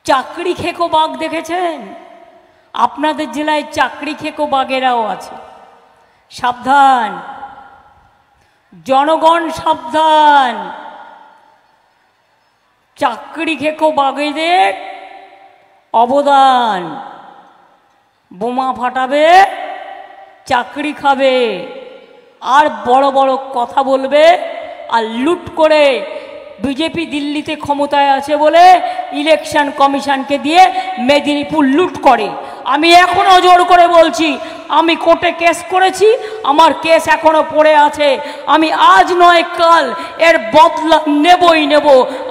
চাকরি খেকো বাঘ দেখেছেন? আপনাদের জেলায় চাকরি খেকো বাঘেরাও আছে। সাবধান জনগণ, সাবধান। চাকরি খেকো বাঘেদের অবদান। বোমা ফাটাবে, চাকরি খাবে, আর বড় বড় কথা বলবে, আর লুট করে বিজেপি দিল্লিতে ক্ষমতায় আছে বলে ইলেকশন কমিশনকে দিয়ে মেদিনীপুর লুট করে। আমি এখনো জোর করে বলছি, আমি কোর্টে কেস করেছি, আমার কেস এখনো পড়ে আছে। আমি আজ নয় কাল এর বদলা নেবই নেব,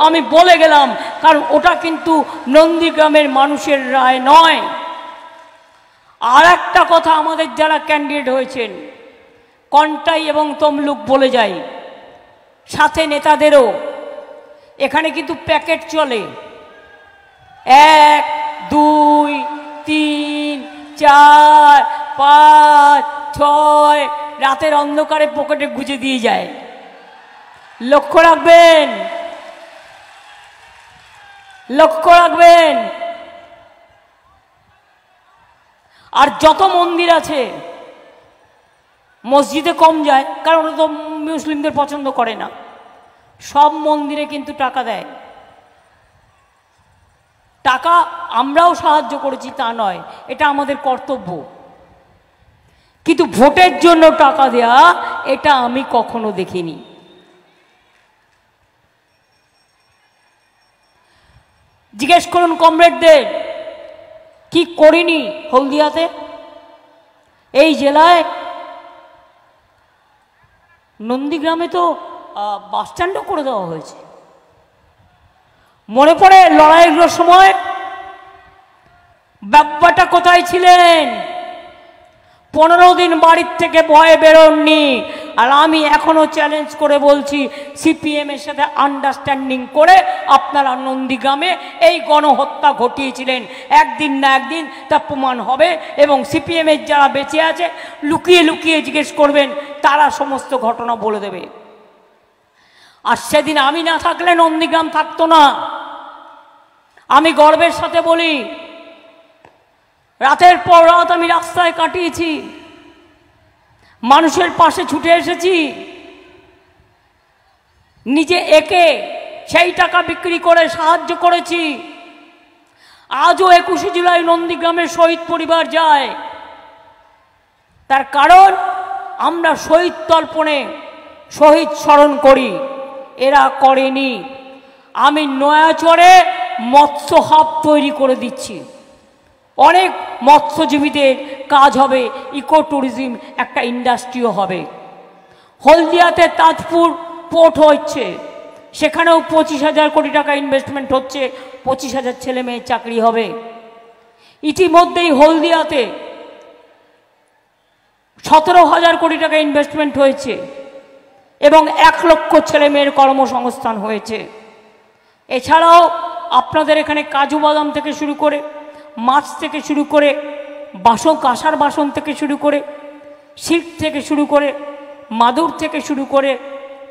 আমি বলে গেলাম। কারণ ওটা কিন্তু নন্দীগ্রামের মানুষের রায় নয়। আর একটা কথা, আমাদের যারা ক্যান্ডিডেট হয়েছেন, কন্টাই এবং তমলুক বলে যাই, সাথে নেতাদেরও, এখানে কিন্তু প্যাকেট চলে। 1, 2, 3, 4, 5, 6 রাতের অন্ধকারে পকেটে গুজে দিয়ে যায়। লক্ষ্য রাখবেন, লক্ষ্য রাখবেন। আর যত মন্দির আছে, মসজিদে কম যায়, কারণ ওরা তো মুসলিমদের পছন্দ করে না। সব মন্দিরে কিন্তু টাকা দেয়। টাকা আমরাও সাহায্য করেছি তা নয়, এটা আমাদের কর্তব্য। কিন্তু ভোটের জন্য টাকা দেয়া, এটা আমি কখনো দেখিনি। জিজ্ঞেস করুন কমরেডদের, কি করিনি হলদিয়াতে। এই জেলায় নন্দীগ্রামে তো বাস স্ট্যান্ডও করে দেওয়া হয়েছে। মনে পড়ে লড়াইয়ের সময় ব্যাপারটা কোথায় ছিলেন? 15 দিন বাড়ির থেকে ভয়ে বেরোননি। আর আমি এখনো চ্যালেঞ্জ করে বলছি, সিপিএম এর সাথে আন্ডারস্ট্যান্ডিং করে আপনারা নন্দীগ্রামে এই গণহত্যা ঘটিয়েছিলেন। একদিন না একদিন তা প্রমাণ হবে, এবং সিপিএম এর যারা বেঁচে আছে লুকিয়ে লুকিয়ে জিজ্ঞেস করবেন, তারা সমস্ত ঘটনা বলে দেবে। আর সেদিন আমি না থাকলে নন্দীগ্রাম থাকতো না। আমি গর্বের সাথে বলি, রাতের পর রাত আমি রাস্তায় কাটিয়েছি, মানুষের পাশে ছুটে এসেছি, নিজে একে সেই টাকা বিক্রি করে সাহায্য করেছি। আজও 21শে জুলাই নন্দীগ্রামের শহীদ পরিবার যায়। তার কারণ আমরা শহীদ তর্পণে শহীদ স্মরণ করি, এরা করেনি। আমি নয়াচরে মৎস্য হাব তৈরি করে দিচ্ছি, অনেক মৎস্যজীবীদের কাজ হবে, ইকো ট্যুরিজম একটা ইন্ডাস্ট্রিও হবে। হলদিয়াতে তাজপুর পোর্ট হচ্ছে, সেখানেও 25,000 কোটি টাকা ইনভেস্টমেন্ট হচ্ছে, 25,000 ছেলে মেয়ে চাকরি হবে। ইতিমধ্যেই হলদিয়াতে 17,000 কোটি টাকা ইনভেস্টমেন্ট হয়েছে, এবং 1 লক্ষ ছেলে মেয়ের কর্মসংস্থান হয়েছে। এছাড়াও আপনাদের এখানে কাজু বাদাম থেকে শুরু করে, মাছ থেকে শুরু করে, বাসন কাঁসার বাসন থেকে শুরু করে, সিল্ক থেকে শুরু করে, মাদুর থেকে শুরু করে,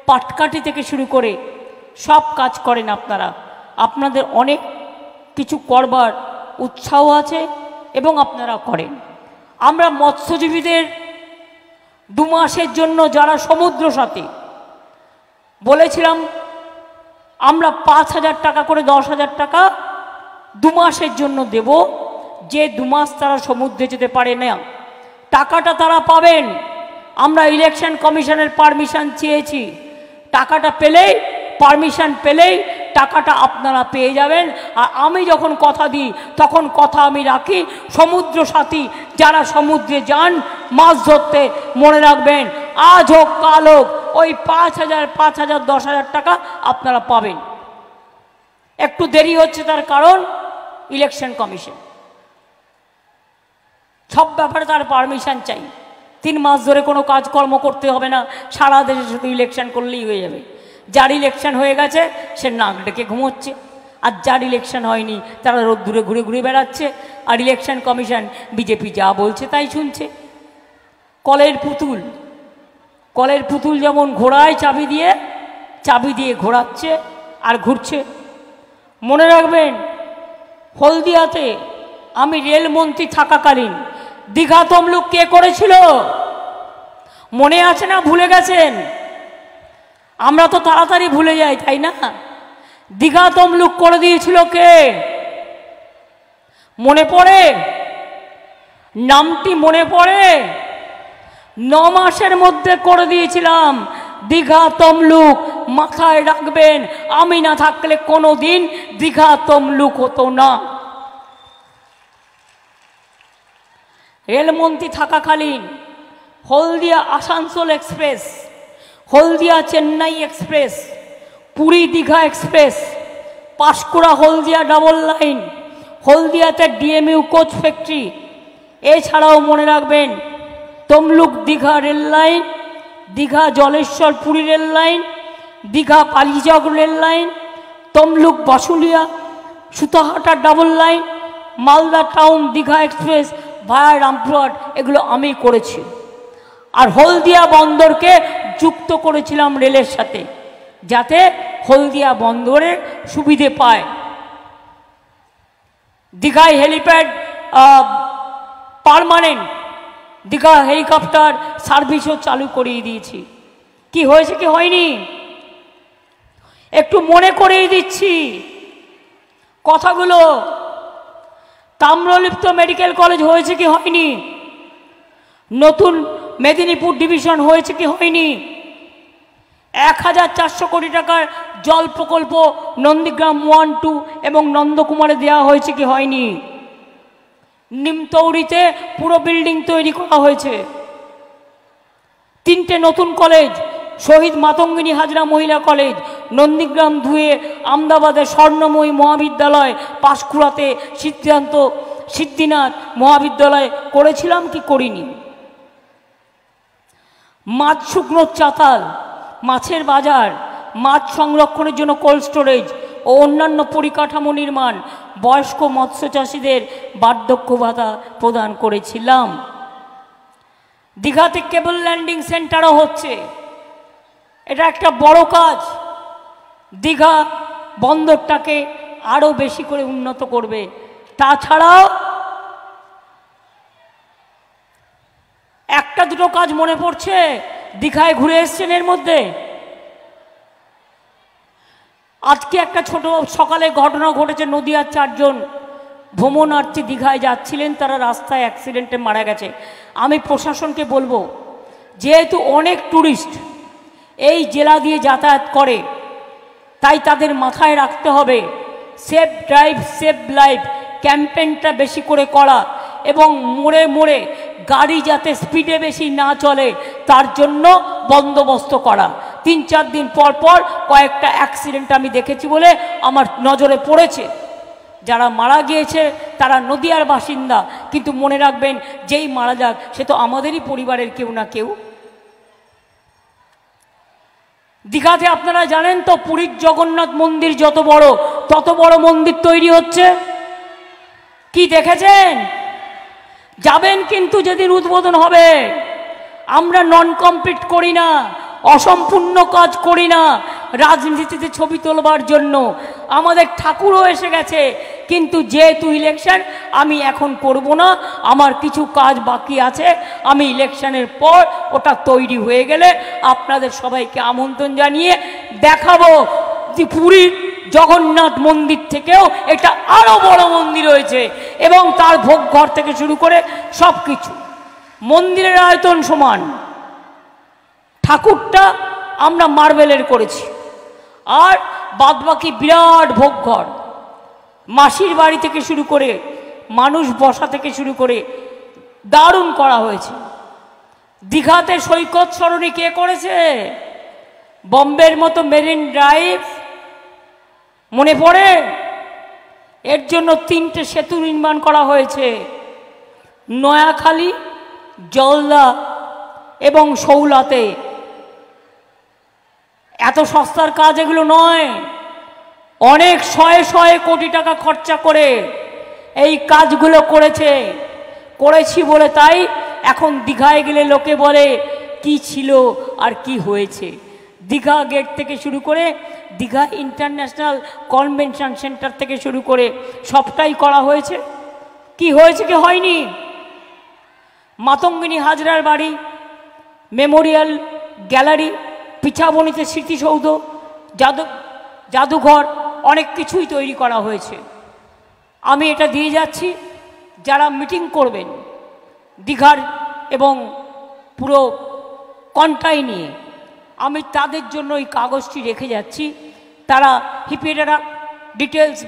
পাটকাঠি থেকে শুরু করে সব কাজ করেন আপনারা। আপনাদের অনেক কিছু করবার উৎসাহ আছে এবং আপনারা করেন। আমরা মৎস্যজীবীদের 2 মাসের জন্য যারা সমুদ্র সাথী বলেছিলাম, আমরা 5,000 টাকা করে 10,000 টাকা 2 মাসের জন্য দেব। যে 2 মাস তারা সমুদ্রে যেতে পারে না, টাকাটা তারা পাবেন। আমরা ইলেকশন কমিশনের পারমিশন চেয়েছি, টাকাটা পেলেই, পারমিশন পেলেই টাকাটা আপনারা পেয়ে যাবেন। আর আমি যখন কথা দিই তখন কথা আমি রাখি। সমুদ্র সাথী যারা সমুদ্রে যান মাছ ধরতে, মনে রাখবেন আজ হোক কাল হোক ওই 5,000, 5,000, 10,000 টাকা আপনারা পাবেন। একটু দেরি হচ্ছে, তার কারণ ইলেকশন কমিশন, সব ব্যাপারে তার পারমিশন চাই। 3 মাস ধরে কোনো কাজকর্ম করতে হবে না, সারা দেশে শুধু ইলেকশন করলেই হয়ে যাবে। যার ইলেকশন হয়ে গেছে সে নাক ডেকে ঘুমোচ্ছে, আর যার ইলেকশন হয়নি তারা রোদ্দুরে ঘুরে ঘুরে বেড়াচ্ছে। আর ইলেকশন কমিশন বিজেপি যা বলছে তাই শুনছে। কলের পুতুল, কলের পুতুল যেমন ঘোড়ায় চাবি দিয়ে ঘোরাচ্ছে আর ঘুরছে। মনে রাখবেন, হলদিয়াতে আমি রেলমন্ত্রী থাকাকালীন দীঘা তমলুক কে করেছিল? মনে আছে না ভুলে গেছেন? আমরা তো তাড়াতাড়ি ভুলে যাই, তাই না? দীঘা তমলুক করে দিয়েছিল কে? মনে পড়ে? নামটি মনে পড়ে? 9 মাসের মধ্যে করে দিয়েছিলাম দীঘা তমলুক। মাথায় রাখবেন, আমি না থাকলে কোনো দিন দীঘা তমলুক হতো না। রেলমন্ত্রী থাকাকালীন Haldia Asansol express, Haldia Chennai express, Puri Digha express, Panskura Haldia double line, হলদিয়াতে ডিএমইউ কোচ ফ্যাক্টরি, এছাড়াও মনে রাখবেন Tamluk Digha rail line, Digha Jaleswar Puri rail line, Digha Palichak rail line, Tamluk Basulia Sutahata double line, Malda Town Digha express via Rampurhat, এগুলো আমি করেছি। আর হলদিয়া বন্দরকে যুক্ত করেছিলাম রেলের সাথে, যাতে হলদিয়া বন্দরের সুবিধে পায়। দীঘায় হেলিপ্যাড পার্মানেন্ট, দীঘা হেলিকপ্টার সার্ভিসও চালু করিয়ে দিয়েছি। কি হয়েছে কি হয়নি একটু মনে করিয়ে দিচ্ছি কথাগুলো। তাম্রলিপ্ত মেডিকেল কলেজ হয়েছে কি হয়নি? নতুন মেদিনীপুর ডিভিশন হয়েছে কি হয়নি? 1400 কোটি টাকার জল প্রকল্প নন্দীগ্রাম 1, 2 এবং নন্দকুমারে দেওয়া হয়েছে কি হয়নি? নিমতৌড়িতে পুরো বিল্ডিং তৈরি করা হয়েছে। 3টে নতুন কলেজ, শহীদ মাতঙ্গিনী হাজরা মহিলা কলেজ, নন্দীগ্রাম 2-এ আমদাবাদে স্বর্ণময়ী মহাবিদ্যালয়, পাঁশকুড়াতে সিদ্ধিনাথ মহাবিদ্যালয় করেছিলাম কি করিনি? মাছ শুকনো চাতাল, মাছের বাজার, মাছ সংরক্ষণের জন্য কোল্ড স্টোরেজ ও অন্যান্য পরিকাঠামো নির্মাণ, বয়স্ক মৎস্য চাষীদের বার্ধক্য ভাতা প্রদান করেছিলাম। দীঘাতে কেবল ল্যান্ডিং সেন্টারও হচ্ছে, এটা একটা বড় কাজ। দীঘা বন্দরটাকে আরও বেশি করে উন্নত করবে। তাছাড়াও একটা দুটো কাজ মনে পড়ছে, দীঘায় ঘুরে এসছেন এর মধ্যে। আজকে একটা ছোট সকালে ঘটনা ঘটেছে, নদিয়ার 4 জন ভ্রমণার্থী দীঘায় যাচ্ছিলেন, তারা রাস্তায় অ্যাক্সিডেন্টে মারা গেছে। আমি প্রশাসনকে বলবো, যেহেতু অনেক ট্যুরিস্ট এই জেলা দিয়ে যাতায়াত করে, তাই তাদের মাথায় রাখতে হবে সেফ ড্রাইভ সেভ লাইফ ক্যাম্পেইনটা বেশি করে করা এবং মোড়ে মোড়ে গাড়ি যাতে স্পিডে বেশি না চলে তার জন্য বন্দোবস্ত করা। 3-4 দিন পর পর কয়েকটা অ্যাক্সিডেন্ট আমি দেখেছি বলে আমার নজরে পড়েছে। যারা মারা গিয়েছে তারা নদিয়ার বাসিন্দা, কিন্তু মনে রাখবেন যেই মারা যাক সে তো আমাদেরই পরিবারের কেউ না কেউ। দীঘাতে আপনারা জানেন তো, পুরীর জগন্নাথ মন্দির যত বড় তত বড় মন্দির তৈরি হচ্ছে। কি দেখেছেন? যাবেন কিন্তু যেদিন উদ্বোধন হবে। আমরা নন কমপ্লিট করি না, অসম্পূর্ণ কাজ করি না রাজনীতিতে ছবি তোলবার জন্য। আমাদের ঠাকুরও এসে গেছে, কিন্তু যেহেতু ইলেকশন আমি এখন করব না, আমার কিছু কাজ বাকি আছে, আমি ইলেকশনের পর ওটা তৈরি হয়ে গেলে আপনাদের সবাইকে আমন্ত্রণ জানিয়ে দেখাবো যে পুরীর জগন্নাথ মন্দির থেকেও এটা আরো বড় মন্দির হয়েছে এবং তার ভোগ ঘর থেকে শুরু করে সব কিছু। মন্দিরের আয়তন সমান, ঠাকুরটা আমরা মার্বেলের করেছি, আর বাদবাকি বিরাট ভোগ ঘর, মাসির বাড়ি থেকে শুরু করে মানুষ বসা থেকে শুরু করে দারুণ করা হয়েছে। দীঘাতে সৈকত সরণি কে করেছে? বম্বের মতো মেরিন ড্রাইভ মনে পড়ে? এর জন্য 3টে সেতু নির্মাণ করা হয়েছে, নয়াখালী, জলদা এবং শৌলাতে। এত সস্তার কাজ এগুলো নয়, অনেক শয়ে কোটি টাকা খরচা করে এই কাজগুলো করেছি বলে তাই এখন দীঘায় গেলে লোকে বলে কি ছিল আর কি হয়েছে। দীঘা গেট থেকে শুরু করে দীঘা ইন্টারন্যাশনাল কনভেনশন সেন্টার থেকে শুরু করে সবটাই করা হয়েছে। কি হয়েছে কি হয়নি? মাতঙ্গিনী হাজরার বাড়ি, মেমোরিয়াল গ্যালারি, পিছাবনিতে স্মৃতিসৌধ, জাদুঘর, অনেক কিছুই তৈরি করা হয়েছে। আমি এটা দিয়ে যাচ্ছি, যারা মিটিং করবেন দীঘার এবং পুরো কন্টাই নিয়ে, আমি তাদের জন্য এই কাগজটি রেখে যাচ্ছি। তারা হিপিডারা ডিটেলস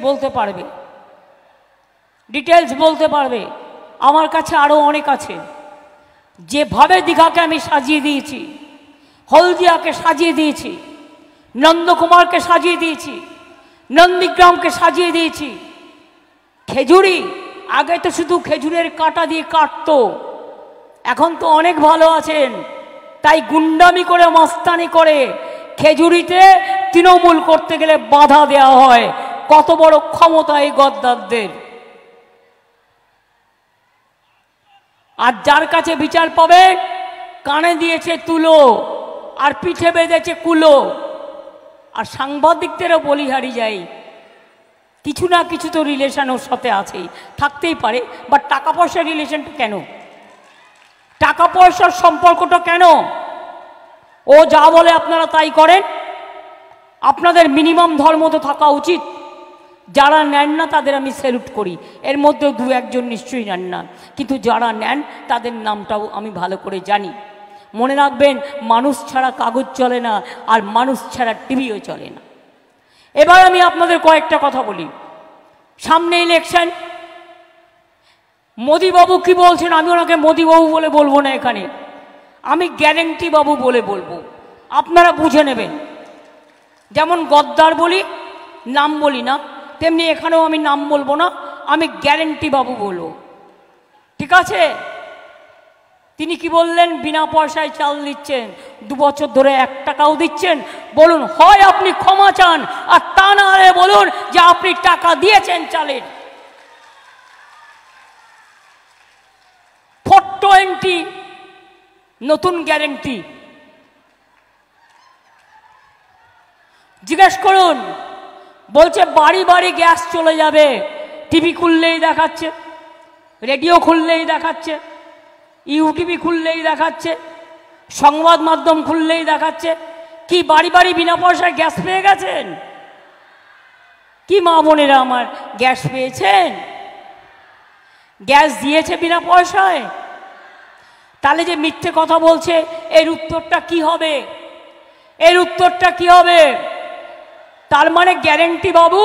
বলতে পারবে। আমার কাছে আরও অনেক আছে। যেভাবে দীঘাকে আমি সাজিয়ে দিয়েছি, হলদিয়াকে সাজিয়ে দিয়েছি, নন্দকুমারকে সাজিয়ে দিয়েছি, নন্দীগ্রামকে সাজিয়ে দিয়েছি, খেজুরি আগে তো শুধু খেজুরের কাঁটা দিয়ে কাটতো, এখন তো অনেক ভালো আছেন, তাই গুন্ডামি করে মস্তানি করে খেজুরিতে তৃণমূল করতে গেলে বাধা দেওয়া হয়। কত বড় ক্ষমতা এই গদ্দারদের! আর যার কাছে বিচার পাবে, কানে দিয়েছে তুলো আর পিঠে বেঁধেছে কুলো। আর সাংবাদিকদেরও বলিহারি যাই, কিছু না কিছু তো রিলেশন ওর সাথে আছেই, থাকতেই পারে, বাট টাকা পয়সার রিলেশনটা কেন? টাকা পয়সার সম্পর্কটা কেন? ও যা বলে আপনারা তাই করেন। আপনাদের মিনিমাম ধর্ম তো থাকা উচিত। যারা নেন না তাদের আমি স্যালুট করি, এর মধ্যে দু একজন নিশ্চয়ই নেন না, কিন্তু যারা নেন তাদের নামটাও আমি ভালো করে জানি। মনে রাখবেন, মানুষ ছাড়া কাগজ চলে না, আর মানুষ ছাড়া টিভিও চলে না। এবার আমি আপনাদের কয়েকটা কথা বলি। সামনে ইলেকশন, মোদিবাবু কি বলছেন, আমি ওনাকে মোদিবাবু বলে বলবো না, এখানে আমি গ্যারেন্টি বাবু বলে বলবো, আপনারা বুঝে নেবেন। যেমন গদ্দার বলি, নাম বলি না, তেমনি এখানেও আমি নাম বলবো না, আমি গ্যারেন্টি বাবু বলবো, ঠিক আছে? তিনি কি বললেন? বিনা পয়সায় চাল দিচ্ছেন, 2 বছর ধরে 1 টাকাও দিচ্ছেন। বলুন, হয় আপনি ক্ষমা চান, আর তা না হলে বলুন যে আপনি টাকা দিয়েছেন চালের। 420 নতুন গ্যারেন্টি। জিজ্ঞেস করুন, বলছে বাড়ি বাড়ি গ্যাস চলে যাবে। টিভি খুললেই দেখাচ্ছে, রেডিও খুললেই দেখাচ্ছে, ইউটিভি খুললেই দেখাচ্ছে, সংবাদ মাধ্যম খুললেই দেখাচ্ছে। কি বাড়ি বাড়ি বিনা পয়সায় গ্যাস পেয়ে গেছেন? কি মা বোনেরা আমার, গ্যাস পেয়েছেন? গ্যাস দিয়েছে বিনা পয়সায়? তাহলে যে মিথ্যে কথা বলছে, এর উত্তরটা কি হবে? এর উত্তরটা কি হবে? তার মানে গ্যারেন্টি বাবু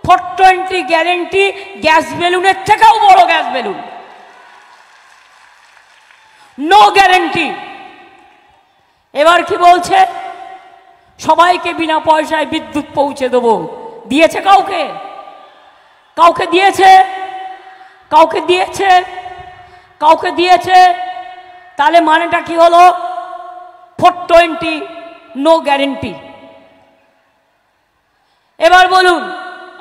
420 গ্যারেন্টি গ্যাস বেলুনের থেকেও বড় গ্যাস বেলুন। No guarantee. এবার কি বলছে? সবাইকে বিনা পয়সায় বিদ্যুৎ পৌঁছে দেবো। দিয়েছে কাউকে? কাউকে দিয়েছে? কাউকে দিয়েছে? কাউকে দিয়েছে? তাহলে মানেটা কি হলো? 420 নো গ্যারেন্টি। এবার বলুন,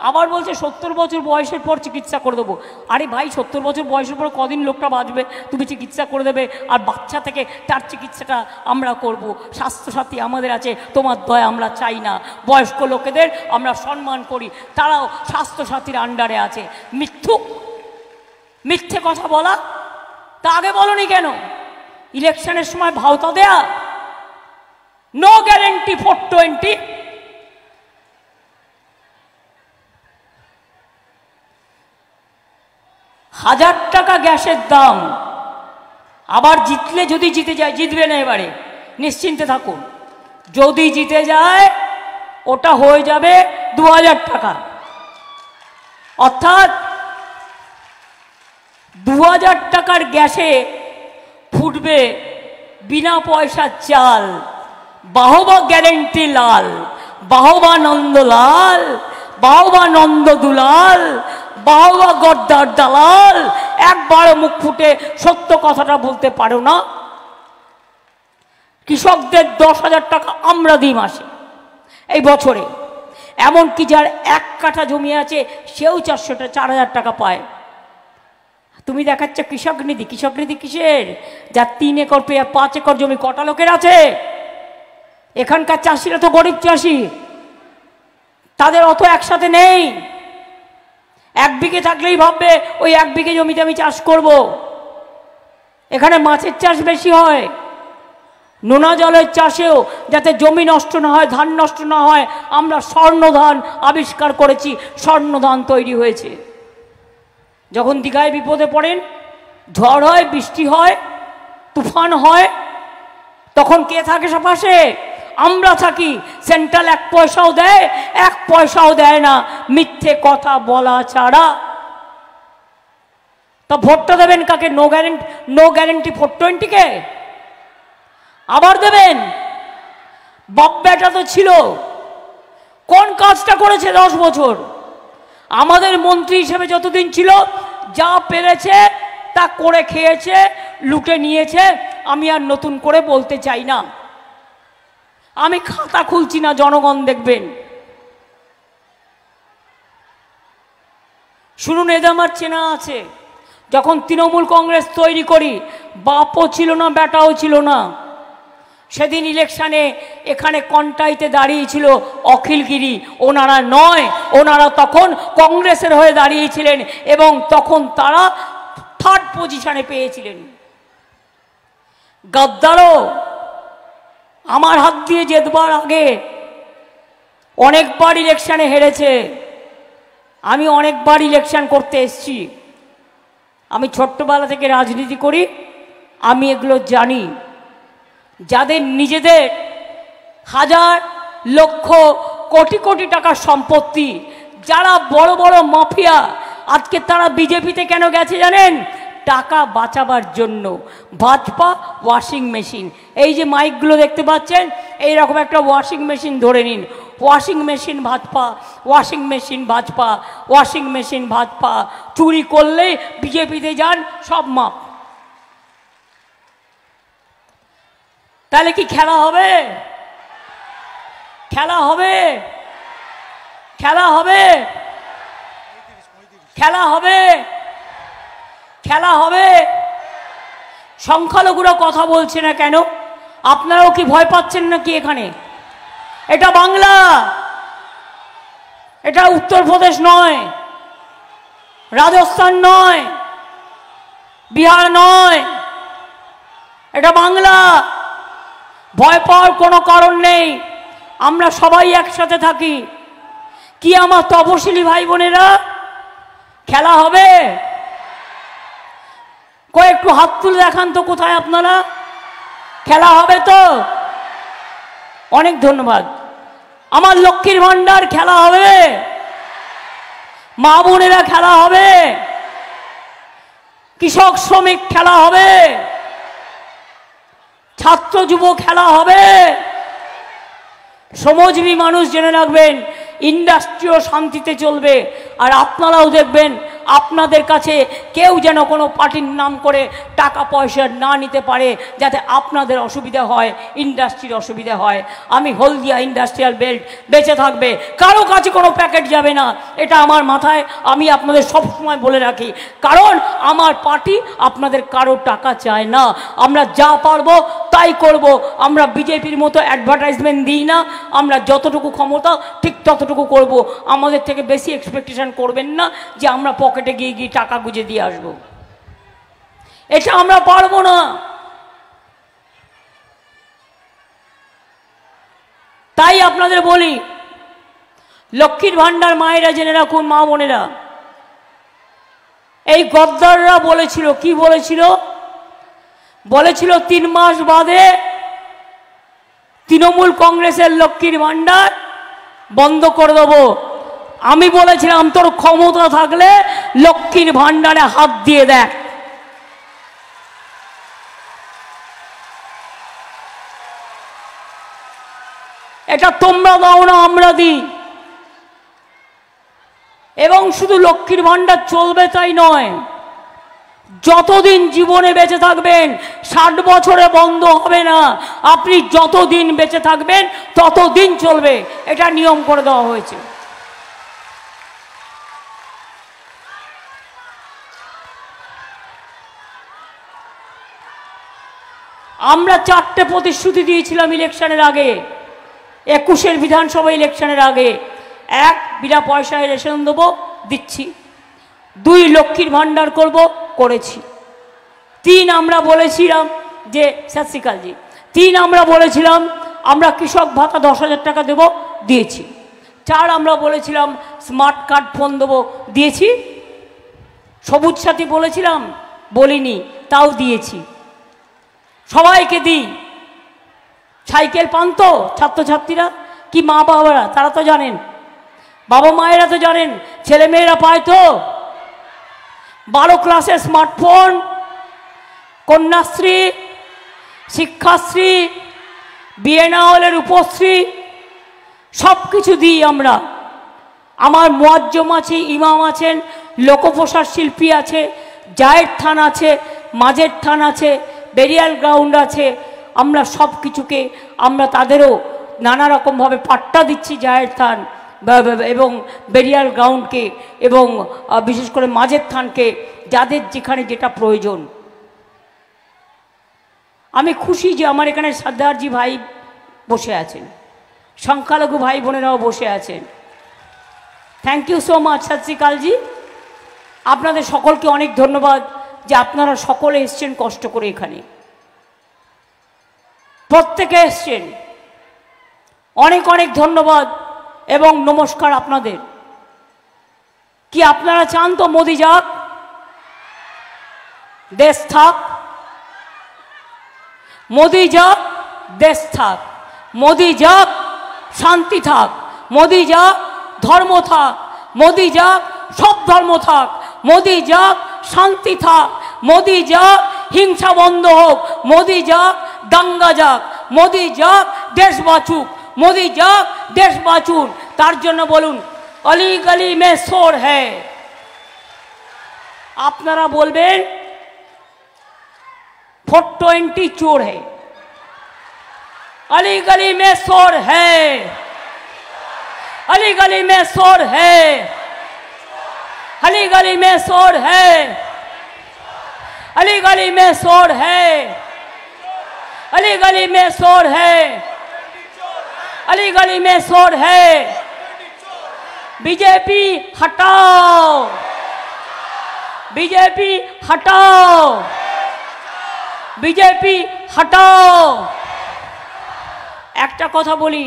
আবার বলছে 70 বছর বয়সের পর চিকিৎসা করে দেবো। আরে ভাই, 70 বছর বয়সের পর কদিন লোকটা বাঁচবে? তুমি চিকিৎসা করে দেবে, আর বাচ্চা থেকে তার চিকিৎসাটা আমরা করব। স্বাস্থ্যসাথী আমাদের আছে, তোমার দয়া আমরা চাই না। বয়স্ক লোকেদের আমরা সম্মান করি, তারাও স্বাস্থ্যসাথীর আন্ডারে আছে। মিথ্যে কথা বলা, তা আগে বলনি কেন? ইলেকশনের সময় ভাওতা দেয়া। No guarantee 420। হাজার টাকা গ্যাসের দাম। আবার জিতলে, যদি জিতে যায়, জিতবে না এবারে, নিশ্চিন্তে থাকুন, যদি জিতে যায় ওটা হয়ে যাবে 2000 টাকা। অর্থাৎ 2000 টাকার গ্যাসে ফুটবে বিনা পয়সার চাল। বাহবা গ্যারেন্টি লাল, বাহবা নন্দলাল, বাহবা নন্দ দুলাল, বাহবা গদ্দার দালাল। একবার মুখ ফুটে সত্য কথাটা বলতে পারো না? কৃষকদের 10,000 টাকা আমরা দিই মাসে, এই বছরে। এমনকি যার 1 কাঠা জমি আছে সেও 4,000 টাকা পায়। তুমি দেখাচ্ছ কৃষক নিধি। কৃষক নিধি কিসের? যার 3 একর 5 একর জমি, কটা লোকের আছে? এখানকার চাষিরা তো গরিব চাষি, তাদের অত একসাথে নেই। 1 বিঘে থাকলেই ভাববে ওই 1 বিঘে জমিতে আমি চাষ করব। এখানে মাছের চাষ বেশি হয়, নোনা জলের চাষেও যাতে জমি নষ্ট না হয়, ধান নষ্ট না হয়, আমরা স্বর্ণ ধান আবিষ্কার করেছি, স্বর্ণ ধান তৈরি হয়েছে। যখন দীঘায় বিপদে পড়েন, ঝড় হয়, বৃষ্টি হয়, তুফান হয়, তখন কে থাকে পাশে? আমরা থাকি। সেন্ট্রাল 1 পয়সাও দেয়, 1 পয়সাও দেয় না, মিথ্যে কথা বলা ছাড়া। তা ভোটটা দেবেন কাকে? নো গ্যারেন্টি 420-কে আবার দেবেন? বাপ বেটা তো ছিল, কোন কাজটা করেছে 10 বছর? আমাদের মন্ত্রী হিসেবে যতদিন ছিল যা পেরেছে তা করে খেয়েছে, লুটে নিয়েছে। আমি আর নতুন করে বলতে চাই না, আমি খাতা খুলছি না, জনগণ দেখবেন। শুনুন, এদের আমার চেনা আছে। যখন তৃণমূল কংগ্রেস তৈরি করি, বাপও ছিল না, বেটাও ছিল না। সেদিন ইলেকশানে এখানে কন্টাইতে দাঁড়িয়েছিল অখিলগিরি, ওনারা নয়, ওনারা তখন কংগ্রেসের হয়ে দাঁড়িয়েছিলেন এবং তখন তারা 3rd পজিশনে পেয়েছিলেন। গদ্দারও আমার হাত দিয়ে জেতবার আগে অনেকবার ইলেকশানে হেরেছে। আমি অনেকবার ইলেকশন করতে এসেছি, আমি ছোট্টবেলা থেকে রাজনীতি করি, আমি এগুলো জানি। যাদের নিজেদের হাজার লক্ষ কোটি কোটি টাকার সম্পত্তি, যারা বড় বড় মাফিয়া, আজকে তারা বিজেপিতে কেন গেছে জানেন? টাকা বাঁচাবার জন্য। ভাজপা ওয়াশিং মেশিন, এই যে মাইকগুলো দেখতে পাচ্ছেন, এইরকম একটা ওয়াশিং মেশিন ধরে নিন। Washing machine Bhajpa, washing machine Bhajpa, washing machine Bhajpa. চুরি করলে বিজেপিতে যান, সব মাপ। তাহলে কি খেলা হবে? খেলা হবে? খেলা হবে? খেলা হবে? খেলা হবে? সংখ্যালঘুরা কথা বলছে না কেন? আপনারাও কি ভয় পাচ্ছেন নাকি? এখানে এটা বাংলা, এটা উত্তরপ্রদেশ নয়, রাজস্থান নয়, বিহার নয়, এটা বাংলা। ভয় পাওয়ার কোনো কারণ নেই, আমরা সবাই একসাথে থাকি। কি আমার তপশিলি ভাই বোনেরা, খেলা হবে? একটু হাত তুলে দেখান তো, কোথায় আপনারা? খেলা হবে তো? অনেক ধন্যবাদ। আমার লক্ষ্মীর ভান্ডার খেলা হবে, মা বোনেরা খেলা হবে, কৃষক শ্রমিক খেলা হবে, ছাত্র যুব খেলা হবে। শ্রমজীবী মানুষ জেনে রাখবেন, ইন্ডাস্ট্রিও শান্তিতে চলবে। আর আপনারাও দেখবেন, আপনাদের কাছে কেউ যেন কোনো পার্টির নাম করে টাকা পয়সা না নিতে পারে, যাতে আপনাদের অসুবিধা হয়, ইন্ডাস্ট্রির অসুবিধা হয়। আমি হলদিয়া ইন্ডাস্ট্রিয়াল বেল্ট বেঁচে থাকবে, কারো কাছে কোনো প্যাকেট যাবে না, এটা আমার মাথায়, আমি আপনাদের সব সময় বলে রাখি। কারণ আমার পার্টি আপনাদের কারো টাকা চায় না, আমরা যা পারবো তাই করব। আমরা বিজেপির মতো অ্যাডভার্টাইজমেন্ট দিই না, আমরা যতটুকু ক্ষমতা ঠিক ততটুকু করব। আমাদের থেকে বেশি এক্সপেকটেশন করবেন না যে আমরা পকেটে গিয়ে গিয়ে টাকা গুঁজে দিয়ে আসবো, এটা আমরা পারবো না। তাই আপনাদের বলি, লক্ষ্মীর ভান্ডার মায়েরা জেনে রাখুন, মা বোনেরা। এই গদ্দাররা বলেছিল, কি বলেছিল? বলেছিল 3 মাস বাদে তৃণমূল কংগ্রেসের লক্ষ্মীর ভান্ডার বন্ধ করে দেবো। আমি বলেছিলাম, তোর ক্ষমতা থাকলে লক্ষ্মীর ভান্ডারে হাত দিয়ে দেখ। এটা তোমরা দাও না, আমরা দিই। এবং শুধু লক্ষ্মীর ভান্ডার চলবে তাই নয়, যতদিন জীবনে বেঁচে থাকবেন, 60 বছরে বন্ধ হবে না। আপনি যতদিন বেঁচে থাকবেন ততদিন চলবে, এটা নিয়ম করে দেওয়া হয়েছে। আমরা 4টে প্রতিশ্রুতি দিয়েছিলাম ইলেকশনের আগে, 21-এর বিধানসভা ইলেকশনের আগে। এক, বিনা পয়সায় রেশন দেবো, দিচ্ছি। 2, লক্ষ্মীর ভাণ্ডার করব, করেছি। 3, আমরা বলেছিলাম যে শাস্ত্রীকালজি 3, আমরা বলেছিলাম আমরা কৃষক ভাতা 10,000 টাকা দেবো, দিয়েছি। 4, আমরা বলেছিলাম স্মার্ট কার্ড ফোন দেবো, দিয়েছি। সবুজ সাথী বলেছিলাম, বলিনি, তাও দিয়েছি। সবাইকে দিই। সাইকেল পান তো ছাত্রছাত্রীরা, কি মা বাবারা, তারা তো জানেন, বাবা মায়েরা তো জানেন, ছেলেমেয়েরা পায় তো। 12 ক্লাসে স্মার্টফোন, কন্যাশ্রী, শিক্ষাশ্রী, বিয়ে না হলে রূপশ্রী, সব কিছু দিই আমরা। আমার মুয়াজ্জম আছে, ইমাম আছেন, লোকপ্রসার শিল্পী আছে, জায়ের থান আছে, মাঝের থান আছে, বেরিয়াল গ্রাউন্ড আছে। আমরা সব কিছুকে আমরা তাদেরও নানা রকমভাবে পাট্টা দিচ্ছি, জায়ের থান এবং বেরিয়াল গ্রাউন্ডকে এবং বিশেষ করে মাঝের থানকে, যাদের যেখানে যেটা প্রয়োজন। আমি খুশি যে আমার এখানে সর্দারজি ভাই বসে আছেন, সংখ্যালঘু ভাই বোনেরাও বসে আছেন। থ্যাংক ইউ সো মাচ শাস্ত্রীকালজি, আপনাদের সকলকে অনেক ধন্যবাদ যে আপনারা সকলে এসছেন কষ্ট করে, এখানে প্রত্যেকে এসছেন, অনেক অনেক ধন্যবাদ এবং নমস্কার আপনাদের। কি আপনারা চান তো মোদি যাক, দেশ থাক? মোদি যাক, দেশ থাক। মোদি যাক, শান্তি থাক। মোদি যাক, ধর্ম থাক। মোদি যাক, সব ধর্ম থাক। মোদি যাক, শান্তি থাক। মোদি যাক, হিংসা বন্ধ হোক। মোদি যাক, দাঙ্গা যাক। মোদি যাক, দেশ বাঁচুক। মোদি যাক, দেশ বাঁচুন। তার জন্য বলুন, অলি গলি মে শোর হ্যায়। আপনারা বলবেন 420 चोर है। अली गली में शोर है, अली गली में शोर है, अली गली में शोर है, अली गली में शोर है, अली गली में शोर है, अली गली में शोर है। बीजेपी हटाओ, बीजेपी हटाओ, बीजेपी हटाओ। একটা কথা বলি,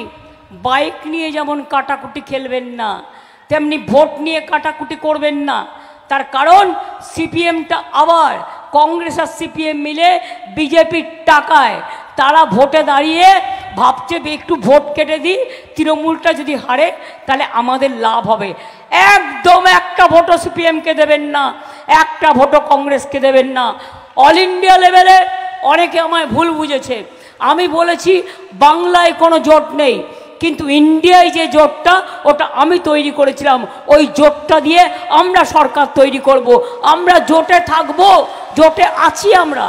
বাইক নিয়ে যেমন কাটাকুটি খেলবেন না, তেমনি ভোট নিয়ে কাটাকুটি করবেন না। তার কারণ সিপিএমটা আবার কংগ্রেস আর সিপিএম মিলে বিজেপির টাকায় তারা ভোটে দাঁড়িয়ে ভাবছে একটু ভোট কেটে দিই, তৃণমূলটা যদি হারে তাহলে আমাদের লাভ হবে। একদম একটা ভোটও সিপিএমকে দেবেন না, একটা ভোটও কংগ্রেসকে দেবেন না। অল ইন্ডিয়া লেভেলে অনেকে আমায় ভুল বুঝেছে। আমি বলেছি বাংলায় কোনো জোট নেই, কিন্তু ইন্ডিয়ায় যে জোটটা ওটা আমি তৈরি করেছিলাম, ওই জোটটা দিয়ে আমরা সরকার তৈরি করব। আমরা জোটে থাকবো, জোটে আছি আমরা।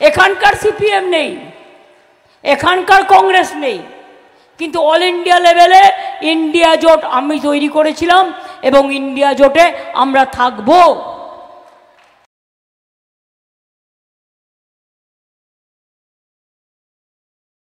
এখানকার সিপিএম নেই, এখানকার কংগ্রেস নেই, কিন্তু অল ইন্ডিয়া লেভেলে ইন্ডিয়া জোট আমি তৈরি করেছিলাম এবং ইন্ডিয়া জোটে আমরা থাকবো।